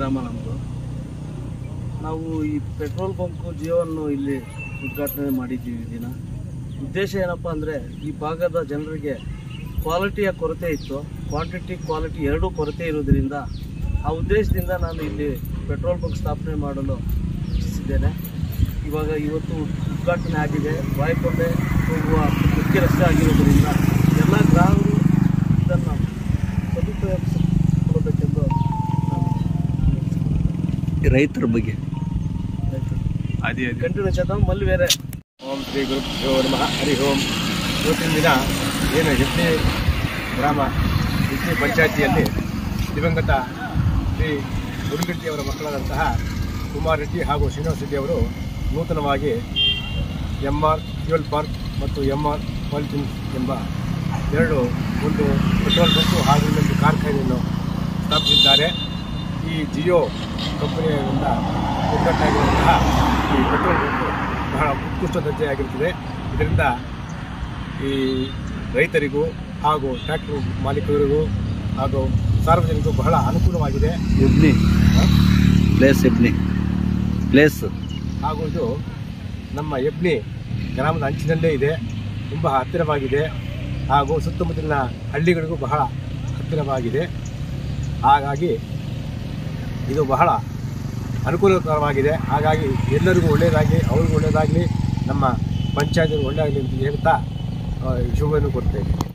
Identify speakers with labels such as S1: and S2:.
S1: ಗ್ರಾಮ ನಮ್ಮದು. ನಾವು ಈ ಪೆಟ್ರೋಲ್ ಬಂಕು ಜಿಯೋವನ್ನು ಇಲ್ಲಿ ಉದ್ಘಾಟನೆ ಮಾಡಿದ್ದೀವಿ. ದಿನ ಉದ್ದೇಶ ಏನಪ್ಪ ಅಂದರೆ, ಈ ಭಾಗದ ಜನರಿಗೆ ಕ್ವಾಲಿಟಿಯ ಕೊರತೆ ಇತ್ತು, ಕ್ವಾಲಿಟಿ ಎರಡೂ ಕೊರತೆ ಇರೋದ್ರಿಂದ ಆ ಉದ್ದೇಶದಿಂದ ನಾನು ಇಲ್ಲಿ ಪೆಟ್ರೋಲ್ ಬಂಕ್ ಸ್ಥಾಪನೆ ಮಾಡಲು ಇಚ್ಛಿಸಿದ್ದೇನೆ. ಇವತ್ತು ಉದ್ಘಾಟನೆ ಆಗಿದೆ. ಬಾಯ್ಕೊಂಡೆ ಹೋಗುವ ಮುಖ್ಯ ರಸ್ತೆ ಆಗಿರೋದ್ರಿಂದ ಎಲ್ಲ ಗ್ರಾಹಕರು ಇದನ್ನು ಸದುಪಯೋಗಿಸಿಕೊಳ್ಳಬೇಕೆಂದು
S2: ರೈತರ ಬಗ್ಗೆ
S1: ಕಂಟಿನ್ಯೂ ಚೇತನ್ ಮಲ್ಲಿ ಬೇರೆ.
S3: ಓಂ ಶ್ರೀ ಗುರುಭ್ಯೋ ನಮಃ. ಹರಿ ಓಂ. ಇವತ್ತಿನ ದಿನ ಏನು ಹೆಬ್ನಿ ಗ್ರಾಮ ಹೆಬ್ನಿ ಪಂಚಾಯಿತಿಯಲ್ಲಿ ದಿವಂಗತ ಶ್ರೀ ಗುರುಗಟ್ಟಿಯವರ ಮಕ್ಕಳಾದಂತಹ ಕುಮಾರ್ ರೆಡ್ಡಿ ಹಾಗೂ ಶ್ರೀನಿವಾಸ ರೆಡ್ಡಿ ಅವರು ನೂತನವಾಗಿ MR ಫ್ಯೂಯಲ್ ಪಾರ್ಕ್ ಮತ್ತು MR ಪಾಲಿಥಿನ್ ಎಂಬ ಒಂದು ಪೆಟ್ರೋಲ್ ಬಂಕು ಹಾಗೂ ಇನ್ನೊಂದು ಕಾರ್ಖಾನೆಯನ್ನು ಸ್ಥಾಪಿಸಿದ್ದಾರೆ. ಈ ಜಿಯೋ ಕಂಪನಿಯಿಂದ ಉದ್ಘಾಟನೆ ಆಗಿರುವಂತಹ ಈ ಪೆಟ್ರೋಲ್ ಬಂಕು ಬಹಳ ಉತ್ಕೃಷ್ಟ ದರ್ಜೆಯಾಗಿರುತ್ತದೆ. ಇದರಿಂದ ಈ ರೈತರಿಗೂ ಹಾಗೂ ಟ್ರ್ಯಾಕ್ಟರ್ ಮಾಲೀಕರಿಗೂ ಹಾಗೂ ಸಾರ್ವಜನಿಕರಿಗೂ ಬಹಳ ಅನುಕೂಲವಾಗಿದೆ.
S2: ಪ್ಲೇಸ್
S3: ಹಾಗೂ ಇದು ನಮ್ಮ ಹೆಬ್ನಿ ಗ್ರಾಮದ ಅಂಚಿನಲ್ಲೇ ಇದೆ, ತುಂಬ ಹತ್ತಿರವಾಗಿದೆ ಹಾಗೂ ಸುತ್ತಮುತ್ತಲಿನ ಹಳ್ಳಿಗಳಿಗೂ ಬಹಳ ಹತ್ತಿರವಾಗಿದೆ. ಹಾಗಾಗಿ ಇದು ಬಹಳ ಅನುಕೂಲಕರವಾಗಿದೆ. ಹಾಗಾಗಿ ಎಲ್ಲರಿಗೂ ಒಳ್ಳೆಯದಾಗಿ, ಅವ್ರಿಗೂ ಒಳ್ಳೆಯದಾಗಲಿ, ನಮ್ಮ ಪಂಚಾಯತ್ಗೂ ಒಳ್ಳೆಯದಾಗಲಿ ಅಂತ ಹೇಳ್ತಾ ಶುಭವನ್ನು ಕೊಡ್ತೇವೆ.